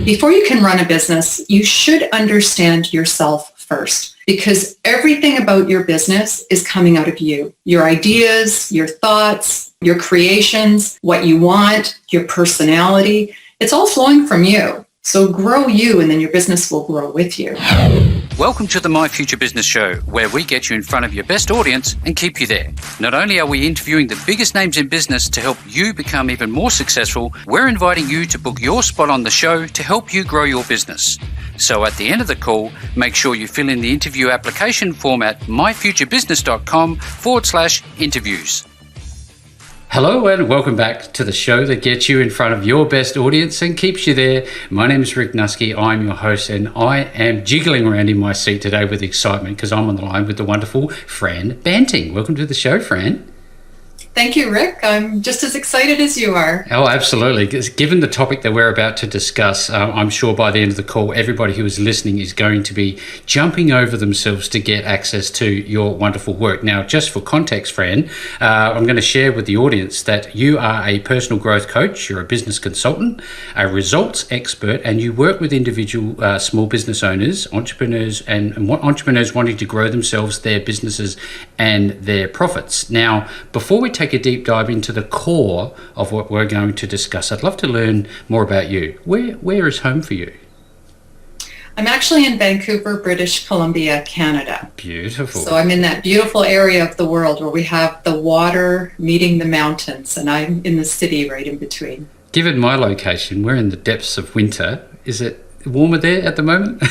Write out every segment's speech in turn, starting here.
Before you can run a business, you should understand yourself first, because everything about your business is coming out of you. Your ideas, your thoughts, your creations, what you want, your personality, it's all flowing from you. So grow you, and then your business will grow with you. Welcome to the My Future Business Show, where we get you in front of your best audience and keep you there. Not only are we interviewing the biggest names in business to help you become even more successful, we're inviting you to book your spot on the show to help you grow your business. So at the end of the call, make sure you fill in the interview application form at myfuturebusiness.com/interviews. Hello and welcome back to the show that gets you in front of your best audience and keeps you there. My name is Rick Nusky. I'm your host, and I am jiggling around in my seat today with excitement because I'm on the line with the wonderful Fran Banting. Welcome to the show, Fran. Thank you, Rick. I'm just as excited as you are. Oh, absolutely. Given the topic that we're about to discuss, I'm sure by the end of the call, everybody who is listening is going to be jumping over themselves to get access to your wonderful work. Now, just for context, Fran, I'm going to share with the audience that you are a personal growth coach, you're a business consultant, a results expert, and you work with individual small business owners, entrepreneurs, and entrepreneurs wanting to grow themselves, their businesses, and their profits. Now, before we take a deep dive into the core of what we're going to discuss, I'd love to learn more about you. Where is home for you? I'm actually in Vancouver, British Columbia, Canada. Beautiful. So I'm in that beautiful area of the world where we have the water meeting the mountains, and I'm in the city right in between. Given my location, we're in the depths of winter. Is it warmer there at the moment?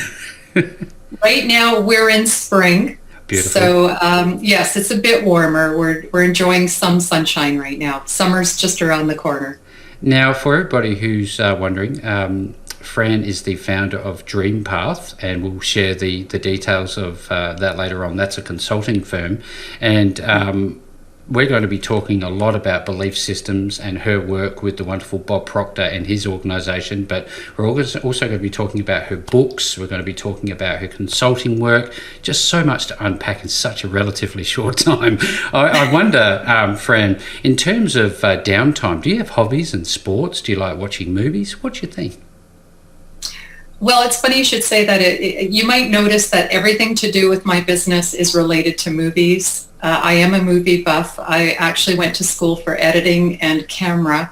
Right now we're in spring. Beautiful. So yes, it's a bit warmer. We're enjoying some sunshine right now. Summer's just around the corner. Now, for everybody who's wondering, Fran is the founder of Dreampath, and we'll share the details of that later on. That's a consulting firm, and we're going to be talking a lot about belief systems and her work with the wonderful Bob Proctor and his organisation, but we're also going to be talking about her books. We're going to be talking about her consulting work. Just so much to unpack in such a relatively short time. I wonder, Fran, in terms of downtime, do you have hobbies and sports? Do you like watching movies? What do you think? Well, it's funny you should say that. You might notice that everything to do with my business is related to movies. I am a movie buff. I actually went to school for editing and camera,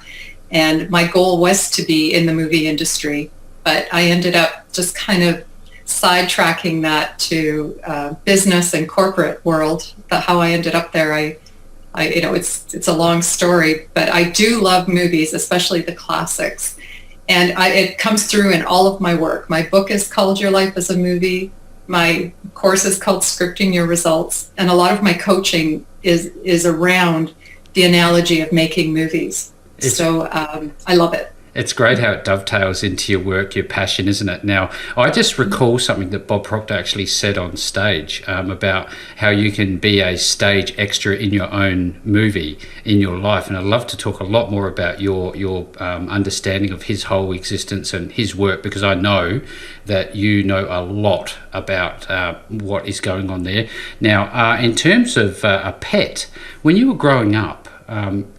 and my goal was to be in the movie industry, but I ended up just kind of sidetracking that to business and corporate world. How I ended up there, it's a long story, but I do love movies, especially the classics. And it comes through in all of my work. My book is called Your Life as a Movie. My course is called Scripting Your Results. And a lot of my coaching is around the analogy of making movies. I love it. It's great how it dovetails into your work, your passion, isn't it? Now, I just recall something that Bob Proctor actually said on stage about how you can be a stage extra in your own movie in your life. And I'd love to talk a lot more about your understanding of his whole existence and his work, because I know that you know a lot about what is going on there. Now, in terms of a pet, when you were growing up,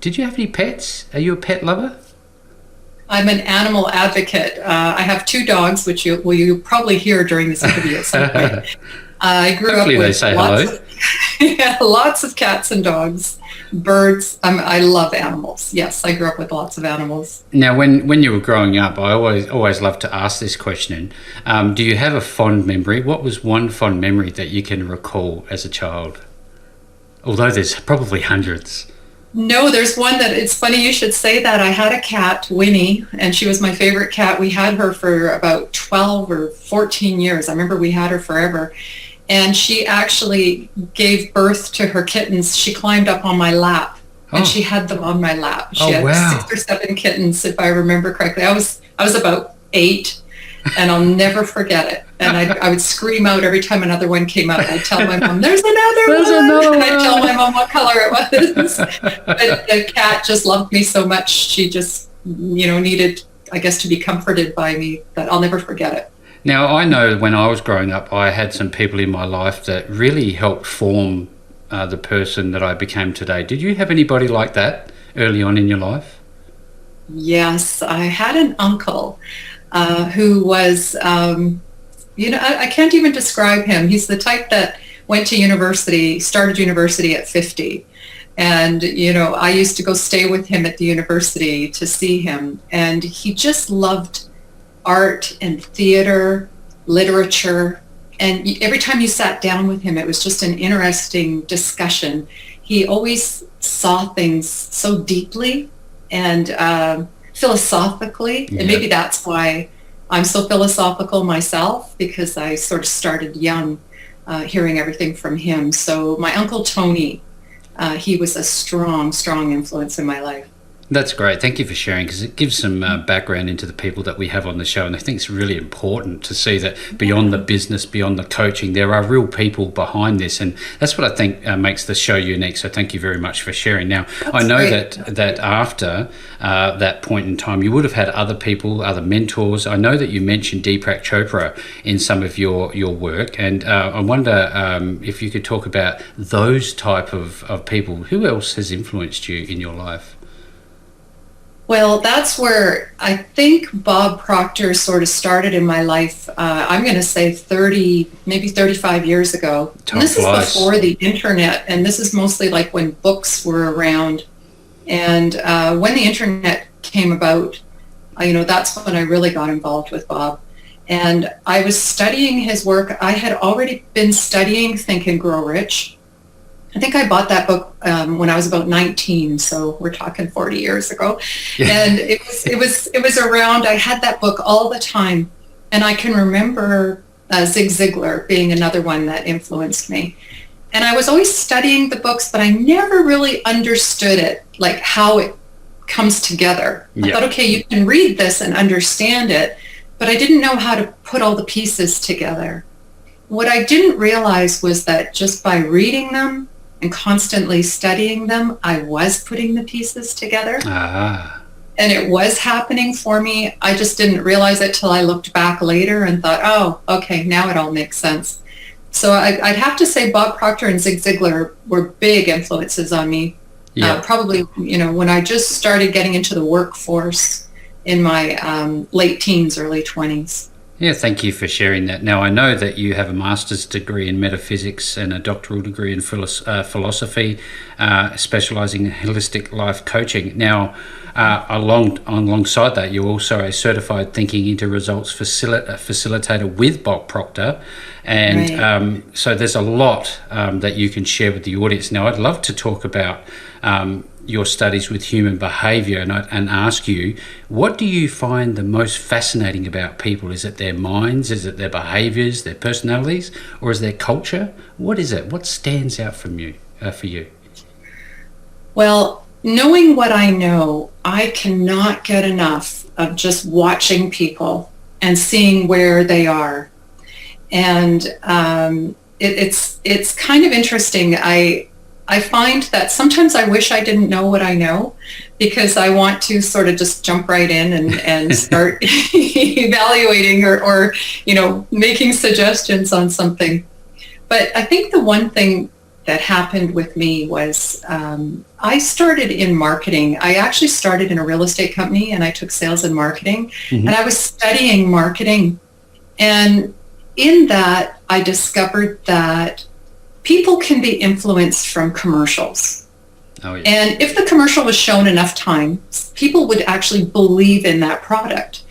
did you have any pets? Are you a pet lover? I'm an animal advocate. I have 2 dogs, which you'll probably hear during this interview at some point. I grew Hopefully up with they say hello. lots of cats and dogs, birds. I love animals. Yes, I grew up with lots of animals. Now, when you were growing up, I always love to ask this question. Do you have a fond memory? What was one fond memory that you can recall as a child? Although there's probably hundreds. No, there's one that, it's funny you should say that. I had a cat, Winnie, and she was my favorite cat. We had her for about 12 or 14 years. I remember we had her forever. And she actually gave birth to her kittens. She climbed up on my lap, and she had them on my lap. She had 6 or 7 kittens, if I remember correctly. I was about 8, and I'll never forget it. And I would scream out every time another one came out. I'd tell my mom, there's another one. And I'd tell my mom what color it was. But the cat just loved me so much. She just, needed, I guess, to be comforted by me, that I'll never forget it. Now, I know when I was growing up, I had some people in my life that really helped form the person that I became today. Did you have anybody like that early on in your life? Yes, I had an uncle. who was, I can't even describe him. He's the type that went to university, started university at 50. And, I used to go stay with him at the university to see him. And he just loved art and theater, literature. And every time you sat down with him, it was just an interesting discussion. He always saw things so deeply and philosophically. Yeah. And maybe that's why I'm so philosophical myself, because I sort of started young hearing everything from him. So my Uncle Tony, he was a strong, strong influence in my life. That's great. Thank you for sharing, because it gives some background into the people that we have on the show. And I think it's really important to see that beyond the business, beyond the coaching, there are real people behind this. And that's what I think makes the show unique. So thank you very much for sharing. Now, that's I know great. that after that point in time, you would have had other people, other mentors. I know that you mentioned Deepak Chopra in some of your work. And I wonder if you could talk about those type of people. Who else has influenced you in your life? Well, that's where I think Bob Proctor sort of started in my life. I'm going to say 30, maybe 35 years ago. And this is before the internet, and this is mostly like when books were around. And when the internet came about, that's when I really got involved with Bob. And I was studying his work. I had already been studying Think and Grow Rich. I think I bought that book when I was about 19, so we're talking 40 years ago. Yeah. And it was around. I had that book all the time, and I can remember Zig Ziglar being another one that influenced me. And I was always studying the books, but I never really understood it, like how it comes together. I thought, okay, you can read this and understand it, but I didn't know how to put all the pieces together. What I didn't realize was that just by reading them and constantly studying them, I was putting the pieces together. And it was happening for me. I just didn't realize it till I looked back later and thought, oh, okay, now it all makes sense. So I'd have to say Bob Proctor and Zig Ziglar were big influences on me. Yeah. Probably, when I just started getting into the workforce in my late teens, early 20s. Yeah, thank you for sharing that. Now, I know that you have a master's degree in metaphysics and a doctoral degree in philosophy, specializing in holistic life coaching. Now, alongside that, you're also a certified thinking into results facilitator with Bob Proctor. And right. So there's a lot that you can share with the audience. Now, I'd love to talk about your studies with human behavior and ask you, what do you find the most fascinating about people? Is it their minds? Is it their behaviors, their personalities, or is their culture? What is it? What stands out for you? Well, knowing what I know, I cannot get enough of just watching people and seeing where they are. And it's kind of interesting. I find that sometimes I wish I didn't know what I know, because I want to sort of just jump right in and start evaluating or making suggestions on something. But I think the one thing that happened with me was I started in marketing. I actually started in a real estate company, and I took sales and marketing. Mm-hmm. And I was studying marketing. And in that, I discovered that people can be influenced from commercials. Oh, yeah. And if the commercial was shown enough times, people would actually believe in that product.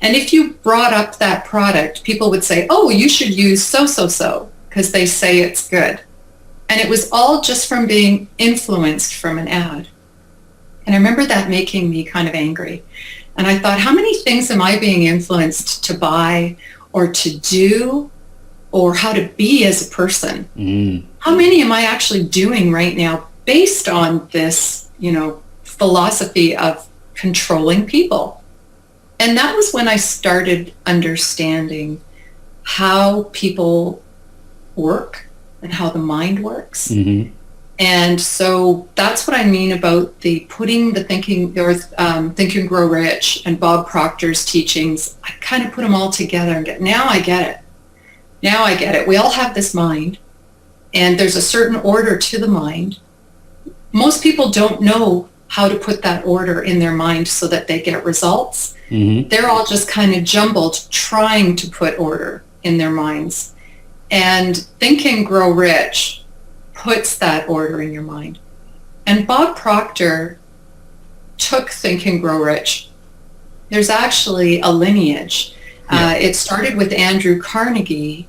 And if you brought up that product, people would say, oh, you should use so, because they say it's good. And it was all just from being influenced from an ad. And I remember that making me kind of angry. And I thought, how many things am I being influenced to buy or to do, or how to be as a person? How many am I actually doing right now based on this, philosophy of controlling people? And that was when I started understanding how people work and how the mind works. Mm-hmm. And so that's what I mean about the putting the Think and Grow Rich and Bob Proctor's teachings. I kind of put them all together and now I get it. Now I get it. We all have this mind, and there's a certain order to the mind. Most people don't know how to put that order in their mind so that they get results. Mm-hmm. They're all just kind of jumbled trying to put order in their minds. And Think and Grow Rich puts that order in your mind. And Bob Proctor took Think and Grow Rich. There's actually a lineage. It started with Andrew Carnegie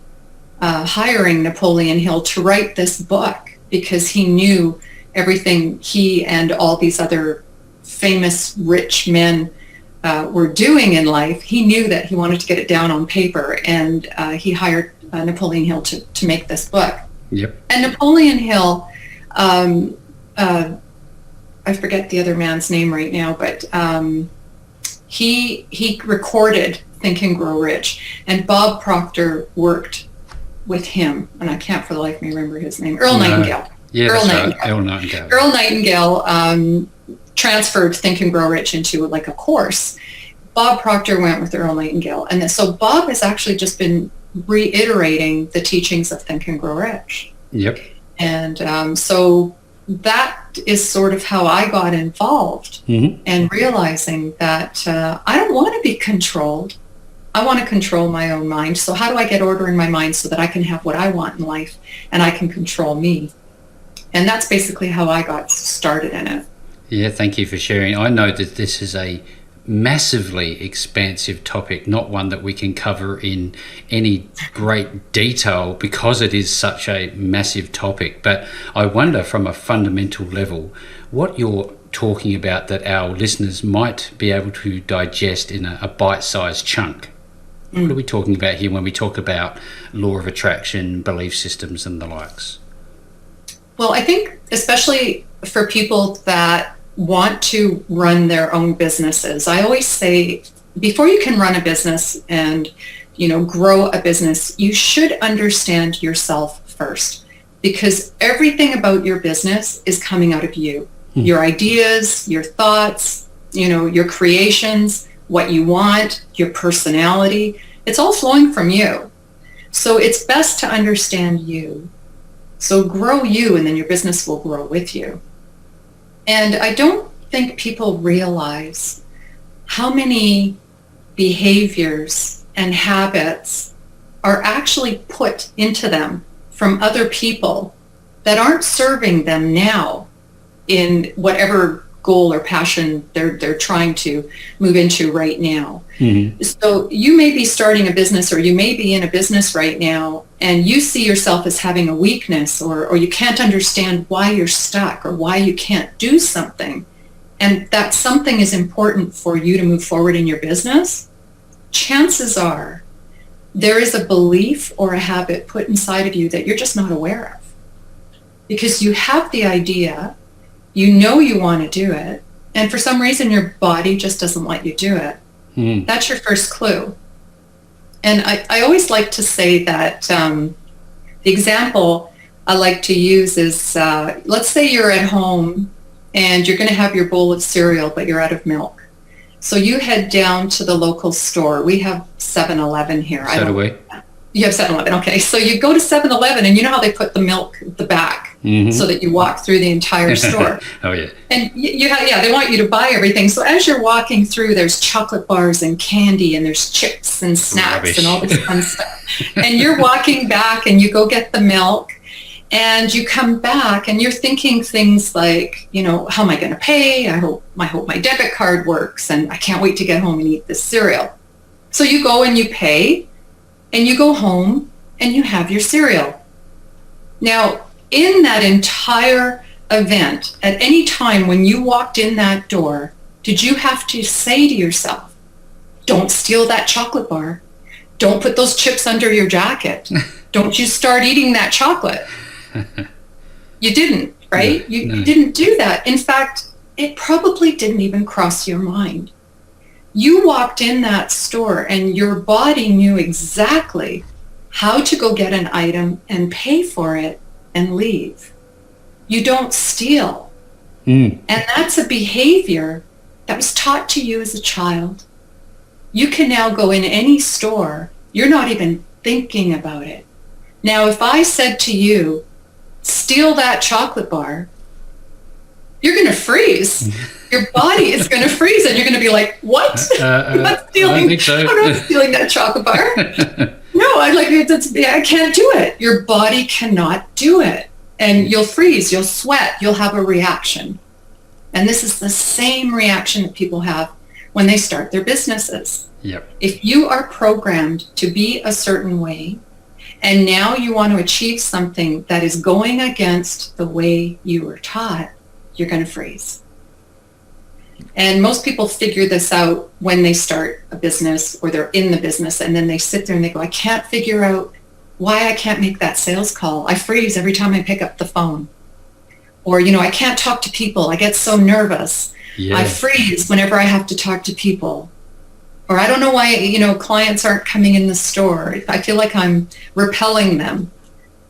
hiring Napoleon Hill to write this book because he knew everything he and all these other famous rich men were doing in life. He knew that he wanted to get it down on paper, and he hired Napoleon Hill to make this book. Yep. And Napoleon Hill, I forget the other man's name right now, but he recorded Think and Grow Rich, and Bob Proctor worked with him, and I can't for the life of me remember his name. Nightingale. Yeah, Earl that's Nightingale. right. Earl Nightingale. Earl Nightingale transferred Think and Grow Rich into like a course. Bob Proctor went with Earl Nightingale, and so Bob has actually just been reiterating the teachings of Think and Grow Rich. Yep. And so that is sort of how I got involved, and realizing that I don't want to be controlled. I want to control my own mind. So how do I get order in my mind so that I can have what I want in life and I can control me? And that's basically how I got started in it. Yeah, thank you for sharing. I know that this is a massively expansive topic, not one that we can cover in any great detail because it is such a massive topic. But I wonder from a fundamental level what you're talking about that our listeners might be able to digest in a bite-sized chunk. What are we talking about here when we talk about law of attraction, belief systems and the likes? Well, I think especially for people that want to run their own businesses, I always say before you can run a business and grow a business, you should understand yourself first, because everything about your business is coming out of you. Your ideas, your thoughts, your creations, what you want, your personality, it's all flowing from you. So it's best to understand you. So grow you, and then your business will grow with you. And I don't think people realize how many behaviors and habits are actually put into them from other people that aren't serving them now in whatever goal or passion they're trying to move into right now. So you may be starting a business, or you may be in a business right now, and you see yourself as having a weakness, or you can't understand why you're stuck or why you can't do something, and that something is important for you to move forward in your business. Chances are there is a belief or a habit put inside of you that you're just not aware of, because you have the idea, you want to do it, and for some reason your body just doesn't let you do it. That's your first clue. And I always like to say that the example I like to use is, let's say you're at home and you're going to have your bowl of cereal, but you're out of milk. So you head down to the local store. We have 7-Eleven here. So do we. You have 7-Eleven, okay. So you go to 7-Eleven, and you know how they put the milk at the back so that you walk through the entire store. Oh, yeah. And they want you to buy everything. So as you're walking through, there's chocolate bars and candy, and there's chips and snacks and all this fun stuff. And you're walking back, and you go get the milk, and you come back, and you're thinking things like, how am I going to pay? I hope my debit card works, and I can't wait to get home and eat this cereal. So you go and you pay, and you go home and you have your cereal. Now, in that entire event, at any time when you walked in that door, did you have to say to yourself, don't steal that chocolate bar. Don't put those chips under your jacket. Don't you start eating that chocolate. You didn't, right? You didn't do that. In fact, it probably didn't even cross your mind. You walked in that store and your body knew exactly how to go get an item and pay for it and leave. You don't steal. And that's a behavior that was taught to you as a child. You can now go in any store. You're not even thinking about it. Now, if I said to you, steal that chocolate bar, you're going to freeze. your body is going to freeze and you're going to be like, what? I'm not stealing, I think so. I'm not stealing that chocolate bar. No, I can't do it. Your body cannot do it. And you'll freeze, you'll sweat, you'll have a reaction. And this is the same reaction that people have when they start their businesses. Yep. If you are programmed to be a certain way, and now you want to achieve something that is going against the way you were taught, you're going to freeze. And most people figure this out when they start a business or they're in the business, and then they sit there and they go, I can't figure out why I can't make that sales call. I freeze every time I pick up the phone. Or, I can't talk to people. I get so nervous. Yeah. I freeze whenever I have to talk to people. Or I don't know why, clients aren't coming in the store. I feel like I'm repelling them.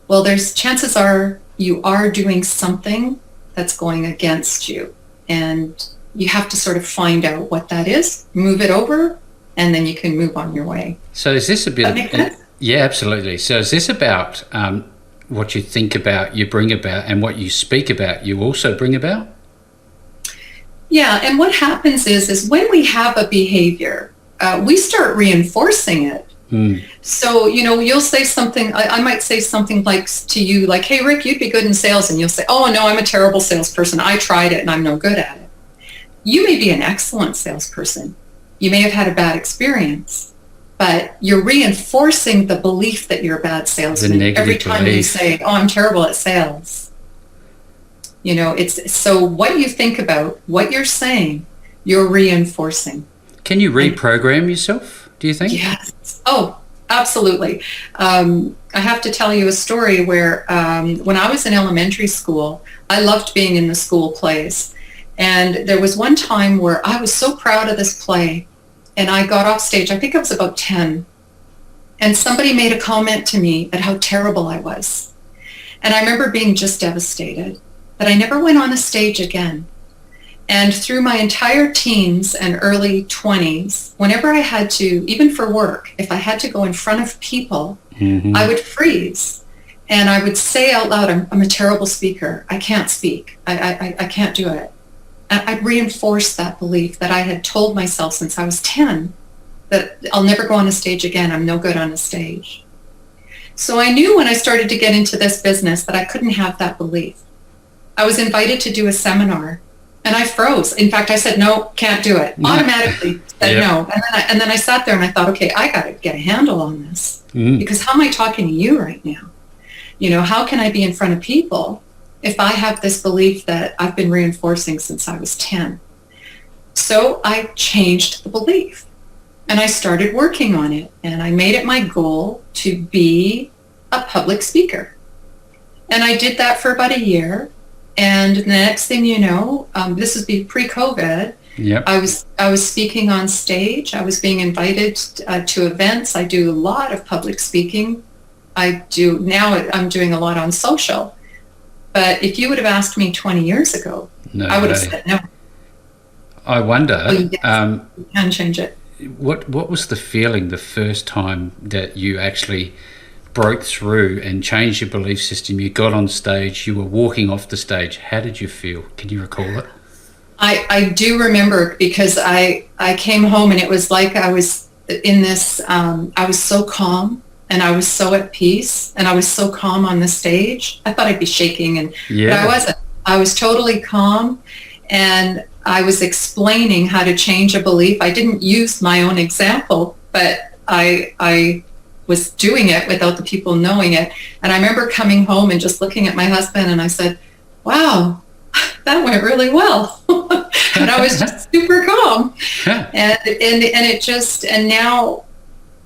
Well, chances are you are doing something that's going against you. And you have to sort of find out what that is, move it over, and then you can move on your way. So is this a bit... Does that make sense? Yeah, absolutely. So is this about what you think about, you bring about, and what you speak about, you also bring about? Yeah, and what happens is when we have a behavior, we start reinforcing it. So, you'll say something, I might say something like to you, like, hey, Rick, you'd be good in sales. And you'll say, oh, no, I'm a terrible salesperson. I tried it and I'm no good at it. You may be an excellent salesperson. You may have had a bad experience, but you're reinforcing the belief that you're a bad salesman every time you say, oh, I'm terrible at sales. It's so what you think about, what you're saying, you're reinforcing. Can you reprogram yourself, do you think? Yes. Oh, absolutely. I have to tell you a story where when I was in elementary school, I loved being in the school plays. And there was one time where I was so proud of this play, and I got off stage, I think I was about 10, and somebody made a comment to me at how terrible I was. And I remember being just devastated, but I never went on a stage again. And through my entire teens and early 20s, whenever I had to, even for work, if I had to go in front of people, I would freeze. And I would say out loud, I'm a terrible speaker. I can't speak. I can't do it. And I'd reinforce that belief that I had told myself since I was 10, that I'll never go on a stage again. I'm no good on a stage. So I knew when I started to get into this business that I couldn't have that belief. I was invited to do a seminar. And I froze. In fact, I said, no, can't do it. Automatically said no. And then I sat there and I thought, okay, I got to get a handle on this. Because how am I talking to you right now? How can I be in front of people if I have this belief that I've been reinforcing since I was 10? So I changed the belief. And I started working on it. And I made it my goal to be a public speaker. And I did that for about a year. And the next thing you know, this was pre-COVID. Yep. I was speaking on stage. I was being invited to events. I do a lot of public speaking. I'm doing a lot on social. But if you would have asked me 20 years ago, I would have said no. I wonder. Well, you can change it. What was the feeling the first time that you actually broke through and changed your belief system? You got on stage, you were walking off the stage. How did you feel? Can you recall it? I do remember, because I came home and it was like I was in this, I was so calm and I was so at peace and I was so calm on the stage. I thought I'd be shaking, but I wasn't. I was totally calm, and I was explaining how to change a belief. I didn't use my own example, but I was doing it without the people knowing it. And I remember coming home and just looking at my husband, and I said, wow, that went really well. And I was just super calm. And now,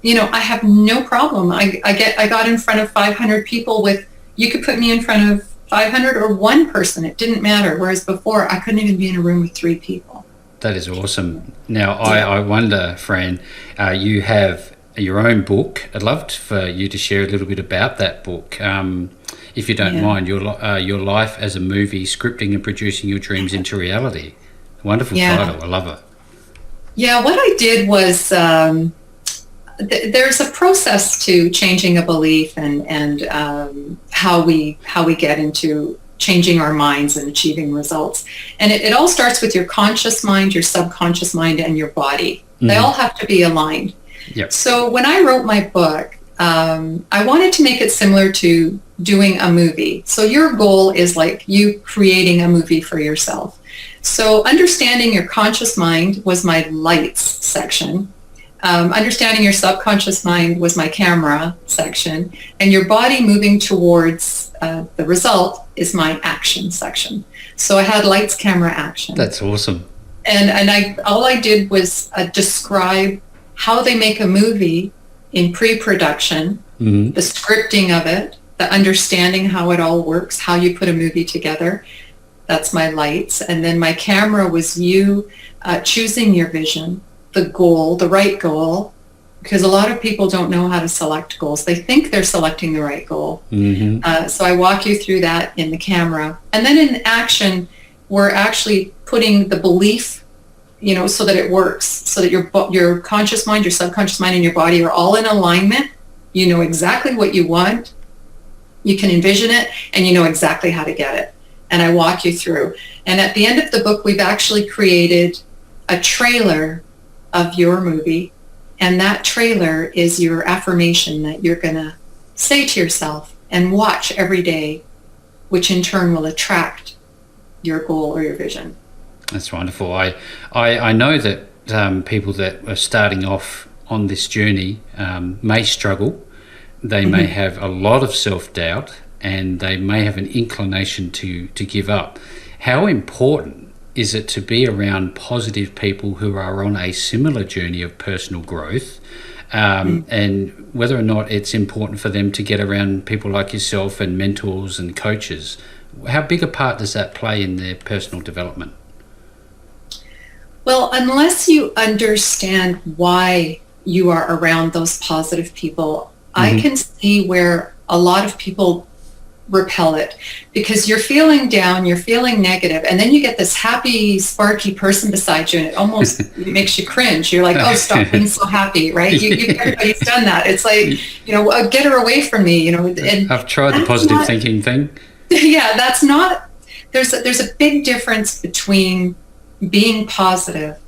I have no problem. I got in front of 500 people you could put me in front of 500 or one person. It didn't matter. Whereas before, I couldn't even be in a room with 3 people. That is awesome. Now, I wonder, Fran, you have your own book. I'd love for you to share a little bit about that book, if you don't mind. Your life as a movie, scripting and producing your dreams into reality. Wonderful title. I love it. Yeah, what I did was there's a process to changing a belief and how we get into changing our minds and achieving results. And it all starts with your conscious mind, your subconscious mind, and your body. They all have to be aligned. Yep. So when I wrote my book, I wanted to make it similar to doing a movie. So your goal is like you creating a movie for yourself. So understanding your conscious mind was my lights section. Understanding your subconscious mind was my camera section. And your body moving towards the result is my action section. So I had lights, camera, action. That's awesome. And all I did was describe how they make a movie in pre-production, the scripting of it, the understanding how it all works, how you put a movie together. That's my lights. And then my camera was you choosing your vision, the goal, the right goal, because a lot of people don't know how to select goals. They think they're selecting the right goal. So I walk you through that in the camera. And then in action, we're actually putting the belief, so that it works, so that your conscious mind, your subconscious mind, and your body are all in alignment. You know exactly what you want. You can envision it, and you know exactly how to get it. And I walk you through. And at the end of the book, we've actually created a trailer of your movie. And that trailer is your affirmation that you're going to say to yourself and watch every day, which in turn will attract your goal or your vision. That's wonderful. I know that people that are starting off on this journey may struggle. They may have a lot of self-doubt, and they may have an inclination to give up. How important is it to be around positive people who are on a similar journey of personal growth, and whether or not it's important for them to get around people like yourself and mentors and coaches? How big a part does that play in their personal development? Well, unless you understand why you are around those positive people, I can see where a lot of people repel it, because you're feeling down, you're feeling negative, and then you get this happy, sparky person beside you, and it almost makes you cringe. You're like, oh, stop being so happy, right? Everybody's done that. It's like, get her away from me, And I've tried the positive thinking thing. Yeah, that's not, there's a big difference between being positive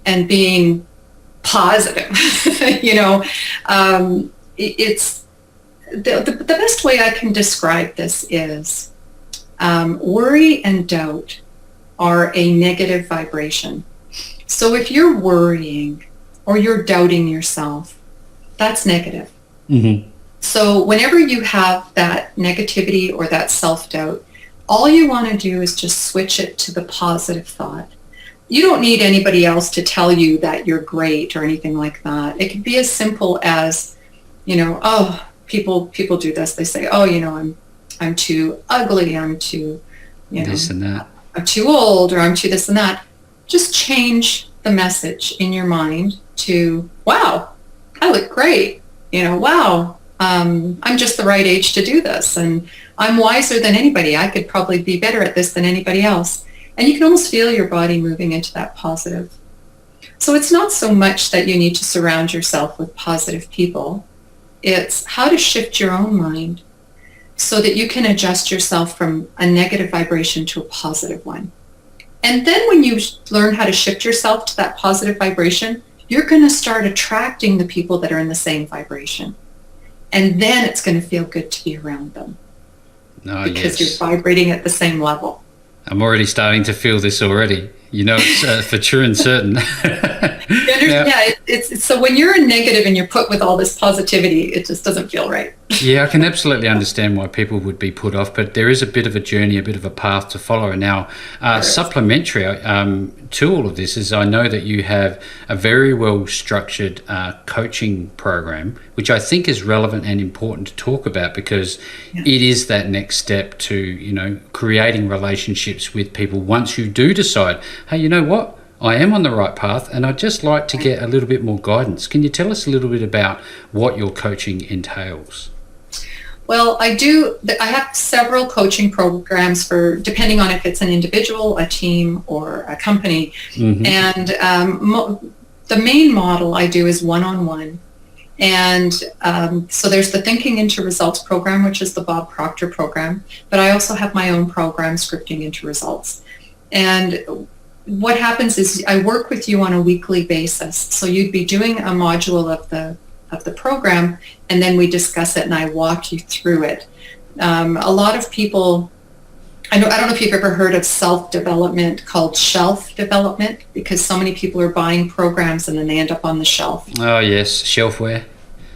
and being positive. It's the best way I can describe this is worry and doubt are a negative vibration. So if you're worrying or you're doubting yourself, that's negative. So whenever you have that negativity or that self-doubt, all you want to do is just switch it to the positive thought. You don't need anybody else to tell you that you're great or anything like that. It could be as simple as, people do this. They say, I'm too ugly, I'm too, this and that. I'm too old, or I'm too this and that. Just change the message in your mind to, wow, I look great. Wow, I'm just the right age to do this, and I'm wiser than anybody. I could probably be better at this than anybody else. And you can almost feel your body moving into that positive. So it's not so much that you need to surround yourself with positive people. It's how to shift your own mind so that you can adjust yourself from a negative vibration to a positive one. And then when you learn how to shift yourself to that positive vibration, you're going to start attracting the people that are in the same vibration. And then it's going to feel good to be around them. Because you're vibrating at the same level. I'm already starting to feel this already. It's for true and certain. It's so when you're in negative and you're put with all this positivity, it just doesn't feel right. Yeah, I can absolutely understand why people would be put off, but there is a bit of a journey, a bit of a path to follow. And now, supplementary to all of this is I know that you have a very well-structured coaching program, which I think is relevant and important to talk about, because it is that next step to, creating relationships with people once you do decide, hey, you know what? I am on the right path, and I'd just like to get a little bit more guidance. Can you tell us a little bit about what your coaching entails? Well, I have several coaching programs for, depending on if it's an individual, a team, or a company. And the main model I do is one-on-one. And so there's the Thinking into Results program, which is the Bob Proctor program. But I also have my own program, Scripting into Results. And what happens is I work with you on a weekly basis. So you'd be doing a module of the program, and then we discuss it and I walk you through it. A lot of people, I don't know if you've ever heard of self-development called shelf development, because so many people are buying programs and then they end up on the shelf. Oh, yes, shelfware.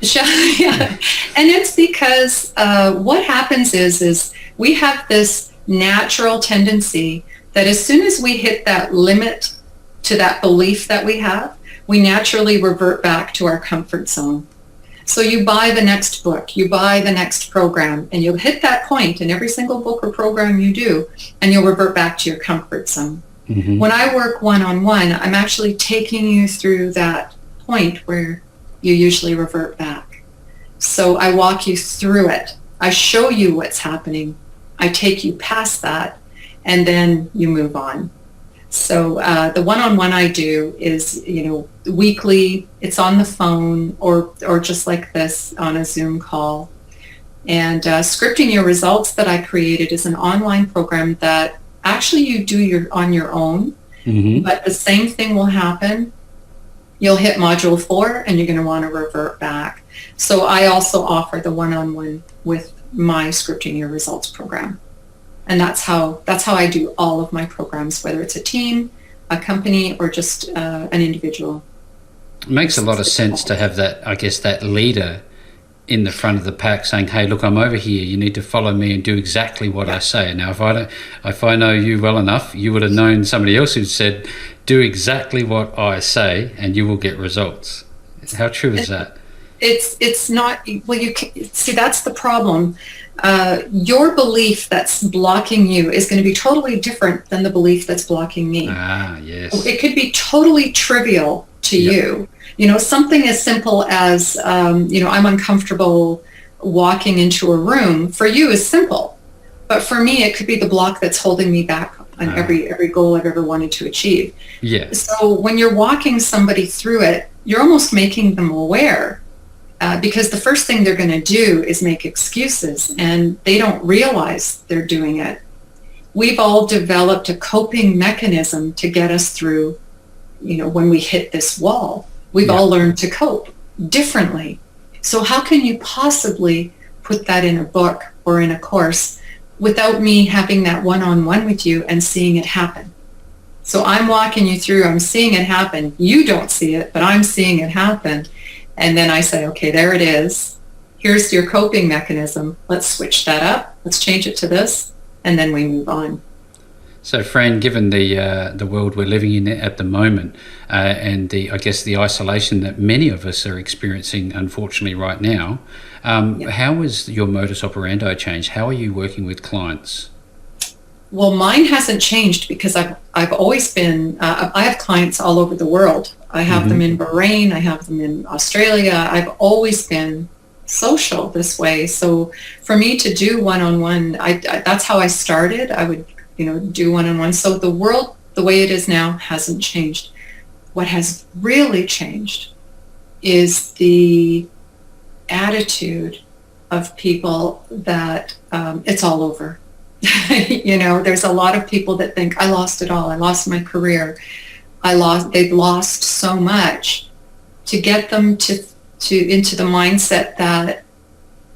Yeah. And it's because what happens is we have this natural tendency that as soon as we hit that limit to that belief that we have, we naturally revert back to our comfort zone. So you buy the next book, you buy the next program, and you'll hit that point in every single book or program you do, and you'll revert back to your comfort zone. Mm-hmm. When I work one-on-one, I'm actually taking you through that point where you usually revert back. So I walk you through it. I show you what's happening. I take you past that, and then you move on. So the one-on-one I do is, weekly. It's on the phone or just like this on a Zoom call. And Scripting Your Results that I created is an online program that actually you do on your own, mm-hmm. but the same thing will happen. You'll hit module 4 and you're going to want to revert back. So I also offer the one-on-one with my Scripting Your Results program. And that's how I do all of my programs, whether it's a team, a company, or just an individual. It makes a lot of sense to have that, I guess, that leader in the front of the pack saying, hey, look, I'm over here. You need to follow me and do exactly what I say. Now, if I know you well enough, you would have known somebody else who said, do exactly what I say and you will get results. How true is that? It's not, well, you can, see, that's the problem. Your belief that's blocking you is going to be totally different than the belief that's blocking me. Ah, yes. It could be totally trivial to you. Something as simple as, I'm uncomfortable walking into a room. For you is simple. But for me, it could be the block that's holding me back on every goal I've ever wanted to achieve. Yeah. So when you're walking somebody through it, you're almost making them aware. Because the first thing they're going to do is make excuses, and they don't realize they're doing it. We've all developed a coping mechanism to get us through, when we hit this wall. We've all learned to cope differently. So how can you possibly put that in a book or in a course without me having that one-on-one with you and seeing it happen? So I'm walking you through, I'm seeing it happen. You don't see it, but I'm seeing it happen. And then I say, okay, there it is. Here's your coping mechanism. Let's switch that up. Let's change it to this. And then we move on. So, Fran, given the world we're living in at the moment and the isolation that many of us are experiencing, unfortunately, right now, how has your modus operandi changed? How are you working with clients? Well, mine hasn't changed because I've always been, I have clients all over the world. I have them in Bahrain, I have them in Australia. I've always been social this way. So for me to do one-on-one, that's how I started. I would, do one-on-one. So the world, the way it is now, hasn't changed. What has really changed is the attitude of people that it's all over. There's a lot of people that think, I lost it all. I lost my career. They've lost so much. To get them to into the mindset that,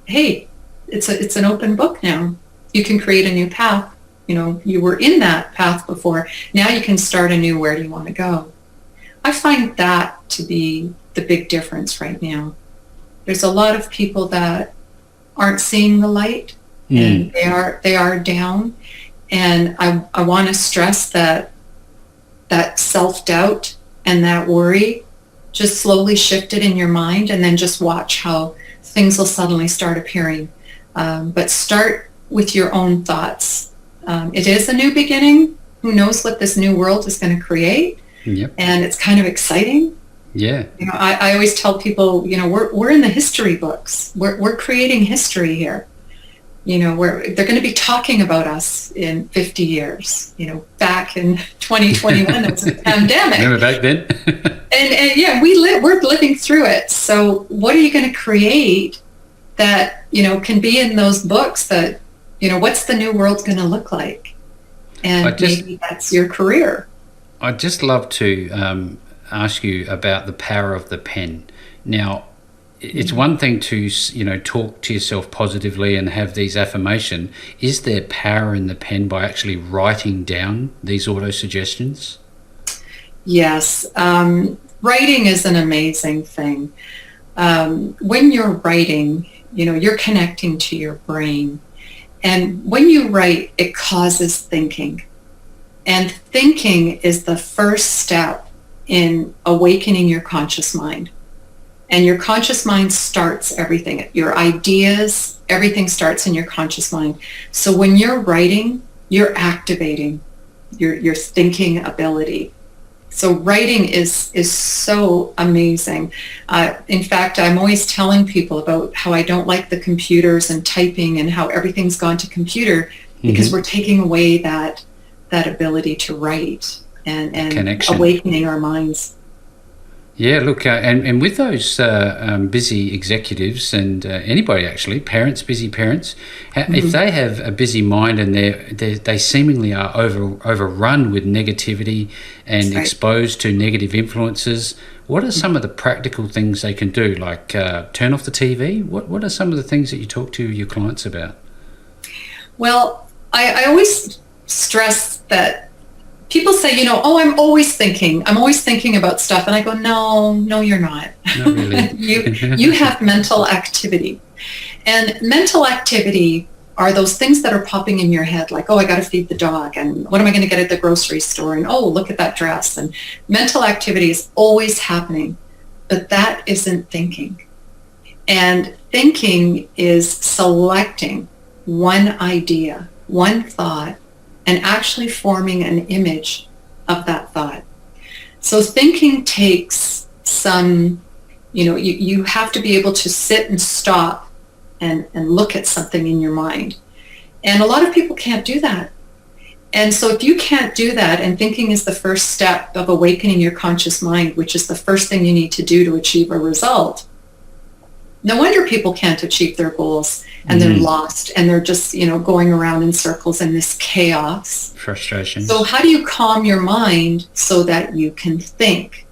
hey, it's an open book now. You can create a new path. You were in that path before. Now you can start anew. Where do you want to go? I find that to be the big difference right now. There's a lot of people that aren't seeing the light. And they are down, and I want to stress that self-doubt and that worry, just slowly shift it in your mind, and then just watch how things will suddenly start appearing. But start with your own thoughts. It is a new beginning. Who knows what this new world is going to create? Yep. And it's kind of exciting. Yeah. I always tell people, we're in the history books. We're creating history here. They're going to be talking about us in 50 years. Back in 2021, there was a pandemic. Remember back then? and yeah, we're living through it. So what are you going to create that, can be in those books that, what's the new world going to look like? And maybe that's your career. I'd just love to ask you about the power of the pen. Now, it's one thing to, talk to yourself positively and have these affirmations. Is there power in the pen by actually writing down these auto-suggestions? Yes. Writing is an amazing thing. When you're writing, you're connecting to your brain. And when you write, it causes thinking. And thinking is the first step in awakening your conscious mind. And your conscious mind starts everything. Your ideas, everything starts in your conscious mind. So when you're writing, you're activating your thinking ability. So writing is so amazing. In fact, I'm always telling people about how I don't like the computers and typing and how everything's gone to computer because we're taking away that ability to write and awakening our minds. Yeah, look, and with those busy executives and anybody actually, busy parents, if they have a busy mind and they seemingly are overrun with negativity and exposed to negative influences, what are some of the practical things they can do? Like turn off the TV? What are some of the things that you talk to your clients about? Well, I always stress that people say, I'm always thinking about stuff. And I go, no, you're not. Not really. You have mental activity. And mental activity are those things that are popping in your head, like, I got to feed the dog. And what am I going to get at the grocery store? And, look at that dress. And mental activity is always happening. But that isn't thinking. And thinking is selecting one idea, one thought, and actually forming an image of that thought. So thinking takes some, you have to be able to sit and stop and look at something in your mind. And a lot of people can't do that. And so if you can't do that, and thinking is the first step of awakening your conscious mind, which is the first thing you need to do to achieve a result, no wonder people can't achieve their goals and they're lost and they're just, going around in circles in this chaos. Frustration. So how do you calm your mind so that you can think?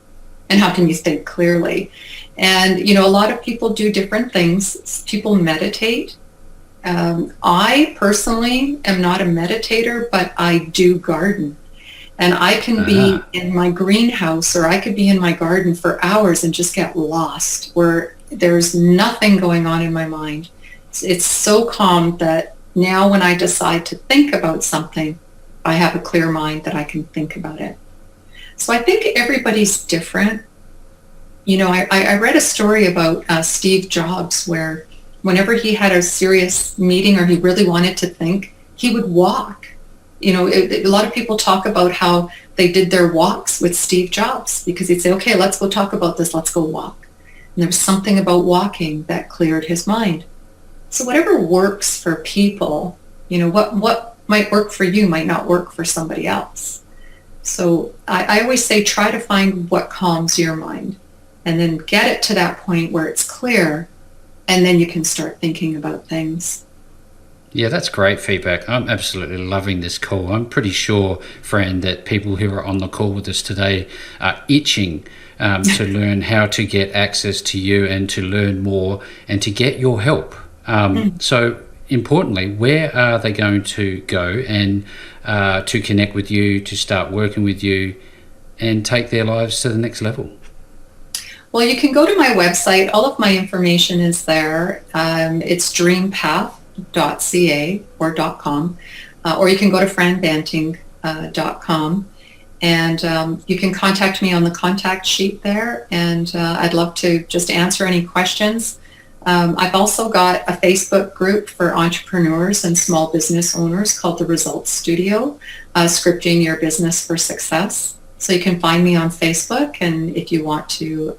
And how can you think clearly? And, a lot of people do different things. People meditate. I personally am not a meditator, but I do garden. And I can be in my greenhouse or I could be in my garden for hours and just get lost where there's nothing going on in my mind. It's so calm that now when I decide to think about something, I have a clear mind that I can think about it. So I think everybody's different. I read a story about Steve Jobs where whenever he had a serious meeting or he really wanted to think, he would walk. A lot of people talk about how they did their walks with Steve Jobs because he'd say, okay, let's go talk about this. Let's go walk. And there was something about walking that cleared his mind. So whatever works for people, what might work for you might not work for somebody else. So I always say try to find what calms your mind and then get it to that point where it's clear and then you can start thinking about things. Yeah, that's great feedback. I'm absolutely loving this call. I'm pretty sure, Fran, that people who are on the call with us today are itching to learn how to get access to you and to learn more and to get your help. So importantly, where are they going to go and to connect with you, to start working with you and take their lives to the next level? Well, you can go to my website. All of my information is there. It's dreampath.ca or .com, or you can go to franbanting.com. And you can contact me on the contact sheet there, and I'd love to just answer any questions. I've also got a Facebook group for entrepreneurs and small business owners called the Results Studio, Scripting Your Business for Success. So you can find me on Facebook, and if you want to,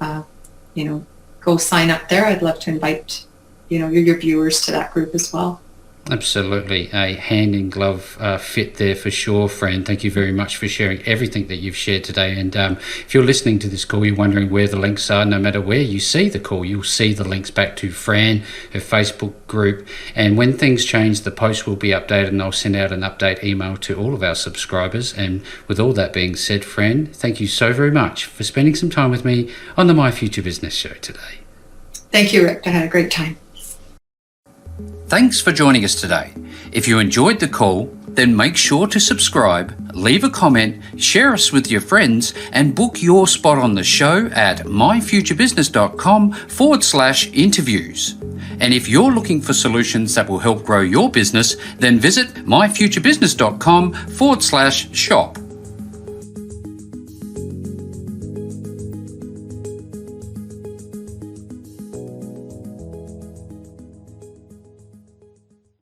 go sign up there, I'd love to invite, your viewers to that group as well. Absolutely. A hand-in-glove fit there for sure, Fran. Thank you very much for sharing everything that you've shared today. And if you're listening to this call, you're wondering where the links are, no matter where you see the call, you'll see the links back to Fran, her Facebook group. And when things change, the post will be updated, and I'll send out an update email to all of our subscribers. And with all that being said, Fran, thank you so very much for spending some time with me on the My Future Business show today. Thank you, Rick. I had a great time. Thanks for joining us today. If you enjoyed the call, then make sure to subscribe, leave a comment, share us with your friends, and book your spot on the show at myfuturebusiness.com/interviews. And if you're looking for solutions that will help grow your business, then visit myfuturebusiness.com/shop.